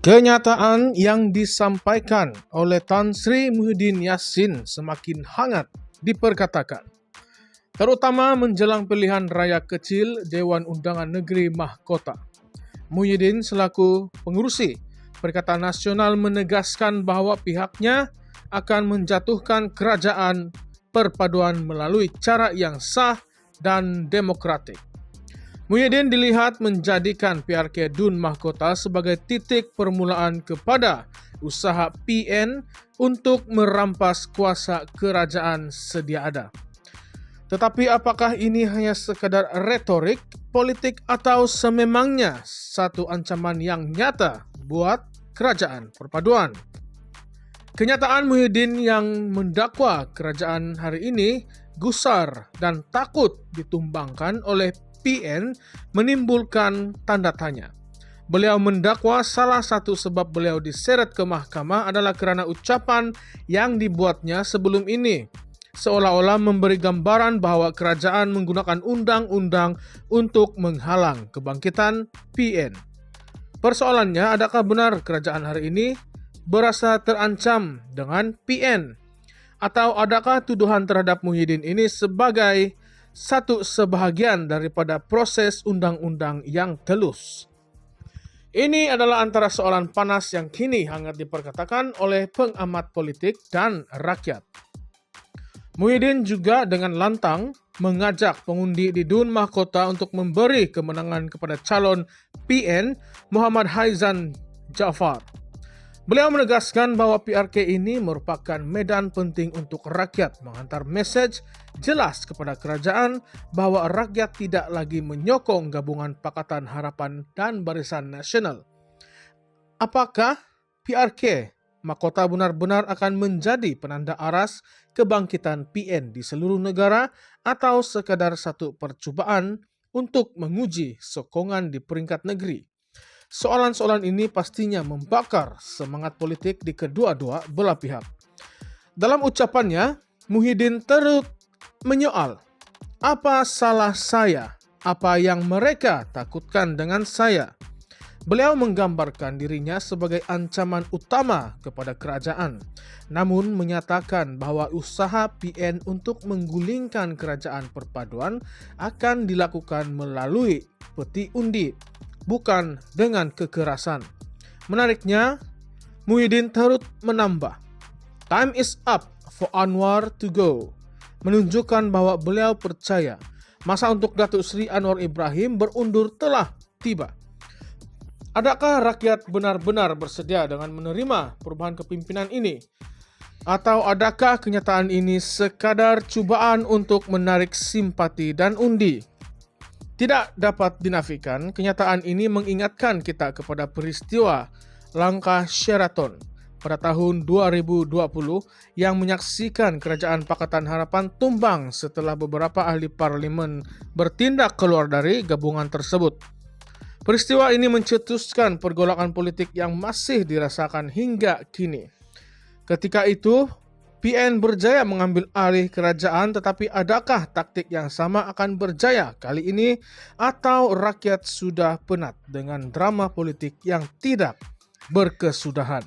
Kenyataan yang disampaikan oleh Tan Sri Muhyiddin Yassin semakin hangat diperkatakan, terutama menjelang pilihan raya kecil Dewan Undangan Negeri Mahkota. Muhyiddin selaku pengurusi Perikatan Nasional menegaskan bahwa pihaknya akan menjatuhkan kerajaan perpaduan melalui cara yang sah dan demokratik. Muhyiddin dilihat menjadikan PRK DUN Mahkota sebagai titik permulaan kepada usaha PN untuk merampas kuasa kerajaan sedia ada. Tetapi apakah ini hanya sekadar retorik, politik atau sememangnya satu ancaman yang nyata buat kerajaan perpaduan? Kenyataan Muhyiddin yang mendakwa kerajaan hari ini gusar dan takut ditumbangkan oleh PN menimbulkan tanda tanya. Beliau mendakwa salah satu sebab beliau diseret ke mahkamah adalah kerana ucapan yang dibuatnya sebelum ini, seolah-olah memberi gambaran bahwa kerajaan menggunakan undang-undang untuk menghalang kebangkitan PN. Persoalannya, adakah benar kerajaan hari ini berasa terancam dengan PN? Atau adakah tuduhan terhadap Muhyiddin ini sebagai satu sebahagian daripada proses undang-undang yang telus? Ini adalah antara soalan panas yang kini hangat diperkatakan oleh pengamat politik dan rakyat. Muhyiddin juga dengan lantang mengajak pengundi di DUN Mahkota untuk memberi kemenangan kepada calon PN Muhammad Haizan Jaafar. Beliau menegaskan bahwa PRK ini merupakan medan penting untuk rakyat menghantar mesej jelas kepada kerajaan bahwa rakyat tidak lagi menyokong gabungan Pakatan Harapan dan Barisan Nasional. Apakah PRK Mahkota benar-benar akan menjadi penanda aras kebangkitan PN di seluruh negara atau sekadar satu percubaan untuk menguji sokongan di peringkat negeri? Soalan-soalan ini pastinya membakar semangat politik di kedua-dua belah pihak. Dalam ucapannya, Muhyiddin turut menyoal, apa salah saya? Apa yang mereka takutkan dengan saya? Beliau menggambarkan dirinya sebagai ancaman utama kepada kerajaan, namun menyatakan bahwa usaha PN untuk menggulingkan kerajaan perpaduan akan dilakukan melalui peti undi, bukan dengan kekerasan. Menariknya, Muhyiddin turut menambah, "Time is up for Anwar to go," menunjukkan bahwa beliau percaya masa untuk Datuk Seri Anwar Ibrahim berundur telah tiba. Adakah rakyat benar-benar bersedia dengan menerima perubahan kepimpinan ini? Atau adakah kenyataan ini sekadar cubaan untuk menarik simpati dan undi? Tidak dapat dinafikan, kenyataan ini mengingatkan kita kepada peristiwa langkah Sheraton pada tahun 2020 yang menyaksikan kerajaan Pakatan Harapan tumbang setelah beberapa ahli parlimen bertindak keluar dari gabungan tersebut. Peristiwa ini mencetuskan pergolakan politik yang masih dirasakan hingga kini. Ketika itu, PN berjaya mengambil alih kerajaan, tetapi adakah taktik yang sama akan berjaya kali ini atau rakyat sudah penat dengan drama politik yang tidak berkesudahan?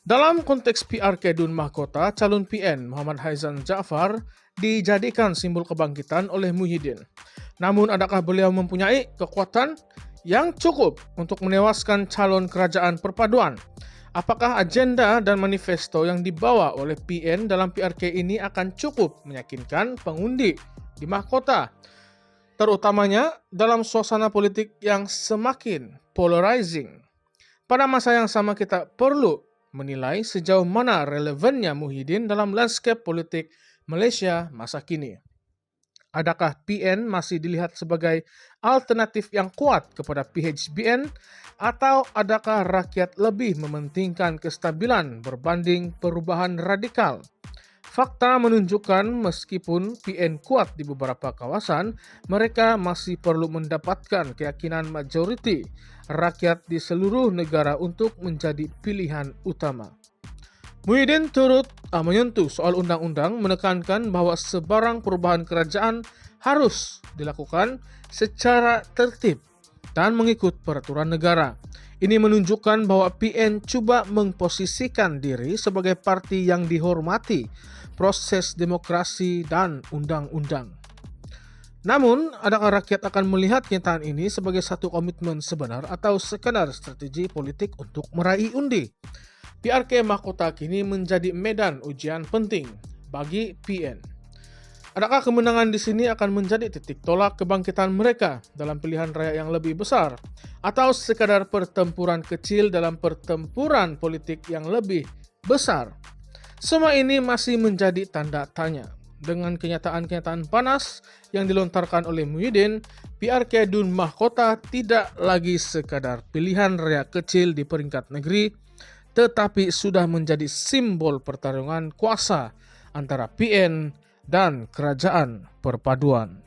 Dalam konteks PRK DUN Mahkota, calon PN Muhammad Haizan Jaafar dijadikan simbol kebangkitan oleh Muhyiddin. Namun adakah beliau mempunyai kekuatan yang cukup untuk menewaskan calon kerajaan perpaduan? Apakah agenda dan manifesto yang dibawa oleh PN dalam PRK ini akan cukup meyakinkan pengundi di mahkota? Terutamanya dalam suasana politik yang semakin polarizing. Pada masa yang sama kita perlu menilai sejauh mana relevannya Muhyiddin dalam landscape politik Malaysia masa kini. Adakah PN masih dilihat sebagai alternatif yang kuat kepada PHBN atau adakah rakyat lebih mementingkan kestabilan berbanding perubahan radikal? Fakta menunjukkan meskipun PN kuat di beberapa kawasan, mereka masih perlu mendapatkan keyakinan majoriti rakyat di seluruh negara untuk menjadi pilihan utama. Muhyiddin turut menyentuh soal undang-undang, menekankan bahwa sebarang perubahan kerajaan harus dilakukan secara tertib dan mengikut peraturan negara. Ini menunjukkan bahwa PN coba memposisikan diri sebagai parti yang dihormati proses demokrasi dan undang-undang. Namun, adakah rakyat akan melihat kenyataan ini sebagai satu komitmen sebenar atau sekadar strategi politik untuk meraih undi? PRK Mahkota kini menjadi medan ujian penting bagi PN. Adakah kemenangan di sini akan menjadi titik tolak kebangkitan mereka dalam pilihan raya yang lebih besar, atau sekadar pertempuran kecil dalam pertempuran politik yang lebih besar? Semua ini masih menjadi tanda tanya. Dengan kenyataan-kenyataan panas yang dilontarkan oleh Muhyiddin, PRK Dun Mahkota tidak lagi sekadar pilihan raya kecil di peringkat negeri, tetapi sudah menjadi simbol pertarungan kuasa antara PN dan kerajaan perpaduan.